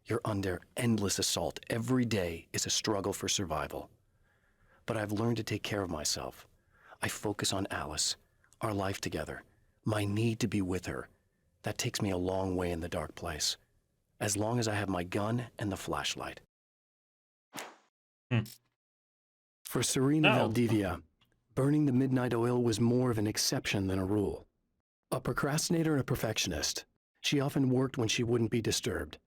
You're under endless assault. Every day is a struggle for survival. But I've learned to take care of myself. I focus on Alice, our life together, my need to be with her. That takes me a long way in the dark place. As long as I have my gun and the flashlight. For Serena Valdivia, burning the midnight oil was more of an exception than a rule. A procrastinator and a perfectionist, she often worked when she wouldn't be disturbed.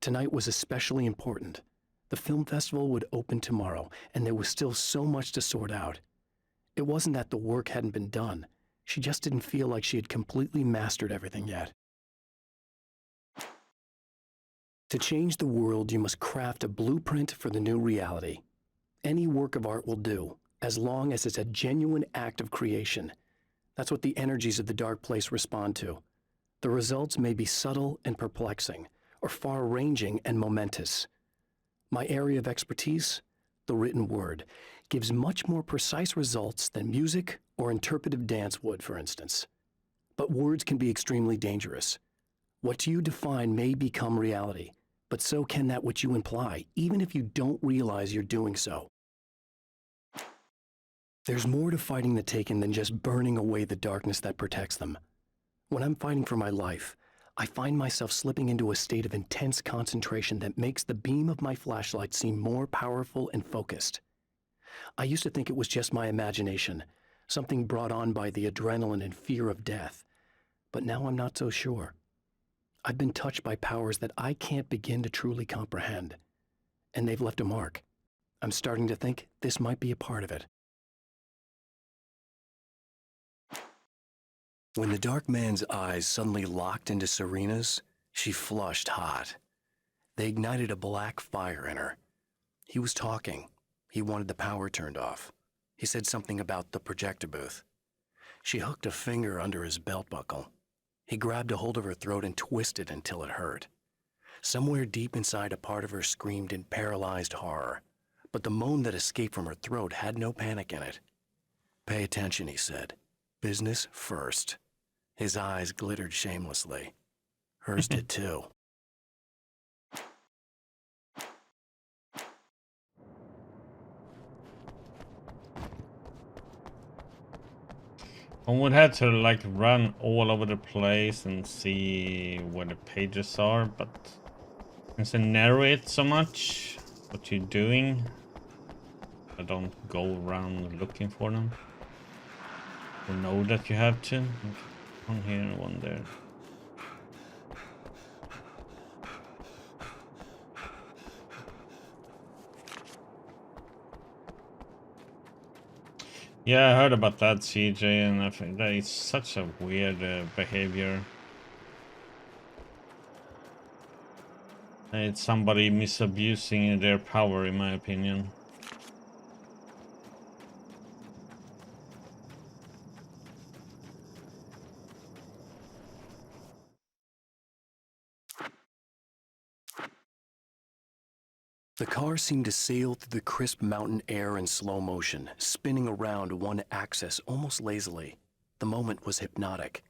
Tonight was especially important. The film festival would open tomorrow, and there was still so much to sort out. It wasn't that the work hadn't been done. She just didn't feel like she had completely mastered everything yet. To change the world, you must craft a blueprint for the new reality. Any work of art will do, as long as it's a genuine act of creation. That's what the energies of the dark place respond to. The results may be subtle and perplexing, or far-ranging and momentous. My area of expertise, the written word, gives much more precise results than music or interpretive dance would, for instance. But words can be extremely dangerous. What you define may become reality, but so can that which you imply, even if you don't realize you're doing so. There's more to fighting the Taken than just burning away the darkness that protects them. When I'm fighting for my life, I find myself slipping into a state of intense concentration that makes the beam of my flashlight seem more powerful and focused. I used to think it was just my imagination, something brought on by the adrenaline and fear of death, but now I'm not so sure. I've been touched by powers that I can't begin to truly comprehend, and they've left a mark. I'm starting to think this might be a part of it. When the dark man's eyes suddenly locked into Serena's, she flushed hot. They ignited a black fire in her. He was talking. He wanted the power turned off. He said something about the projector booth. She hooked a finger under his belt buckle. He grabbed a hold of her throat and twisted until it hurt. Somewhere deep inside, a part of her screamed in paralyzed horror, but the moan that escaped from her throat had no panic in it. "Pay attention," he said. "Business first." His eyes glittered shamelessly. Hers did too. One would have to like run all over the place and see where the pages are, but since I narrate so much what you're doing, I don't go around looking for them. You know that you have to. One here and one there. Yeah, I heard about that, CJ, and I think that is such a weird behavior. It's somebody misusing their power, in my opinion. The car seemed to sail through the crisp mountain air in slow motion, spinning around one axis almost lazily. The moment was hypnotic.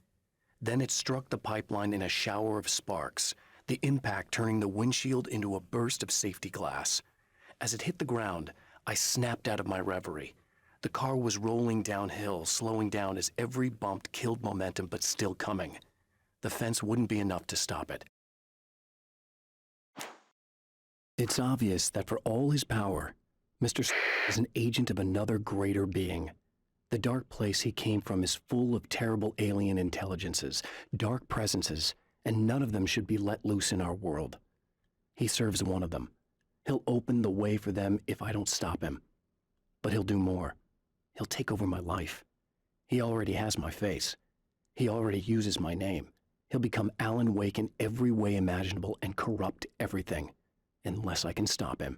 Then it struck the pipeline in a shower of sparks, the impact turning the windshield into a burst of safety glass. As it hit the ground, I snapped out of my reverie. The car was rolling downhill, slowing down as every bump killed momentum but still coming. the fence wouldn't be enough to stop it. It's obvious that for all his power, Mr. is an agent of another greater being. The dark place he came from is full of terrible alien intelligences, dark presences, and none of them should be let loose in our world. He serves one of them. He'll open the way for them if I don't stop him. But he'll do more. He'll take over my life. He already has my face. He already uses my name. He'll become Alan Wake in every way imaginable and corrupt everything, unless I can stop him.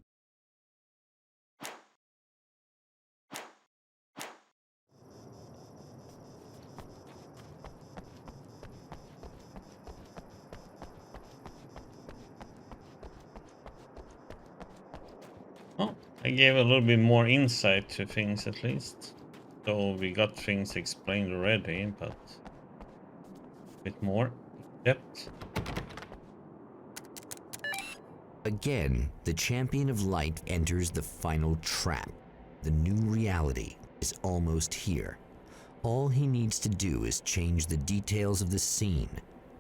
Oh, I gave a little bit more insight to things at least. So we got things explained already, but a bit more depth. Again, the champion of light enters the final trap. The new reality is almost here. All he needs to do is change the details of the scene,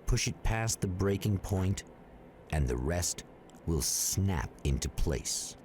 push it past the breaking point, and the rest will snap into place.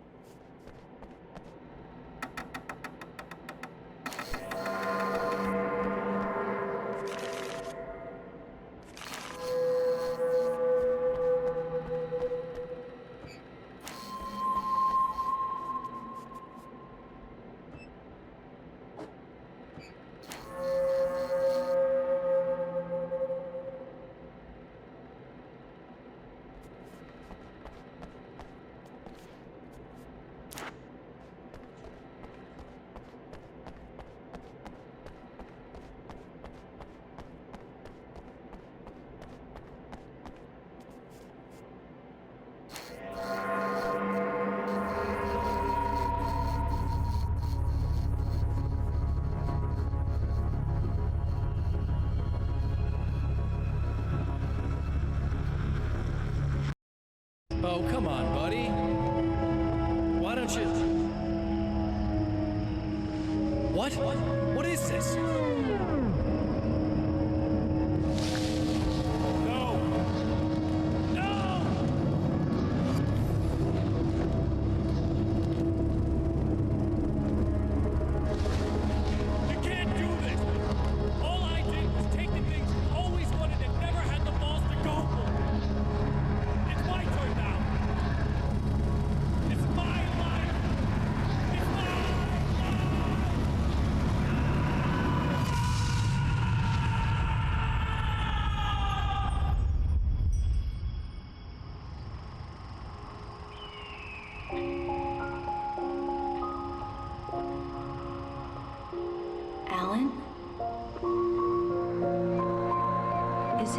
Oh, come on, buddy. Why don't you... What? What is this? No! No! You can't do this! All I did was take the things you always wanted and never had the balls to go for. It's my turn now. It's my life. It's my life. Alan? Is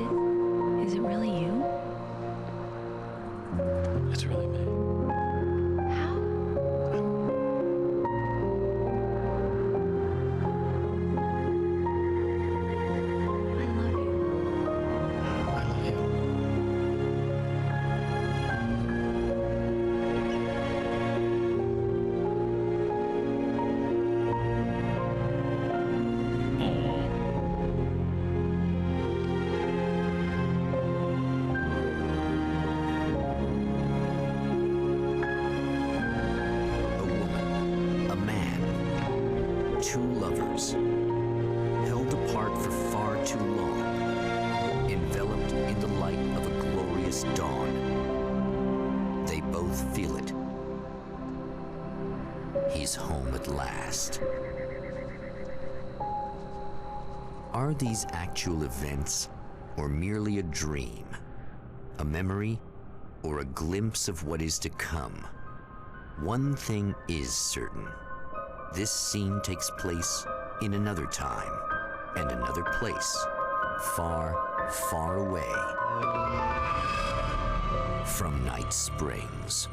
it really you? It's really me. How? I love you. I love you. A woman, a man, two lovers, held apart for far too long, enveloped in the light of a glorious dawn. They both feel it. He's home at last. Are these actual events, or merely a dream? A memory, or a glimpse of what is to come? One thing is certain. This scene takes place in another time and another place, far, far away from Night Springs.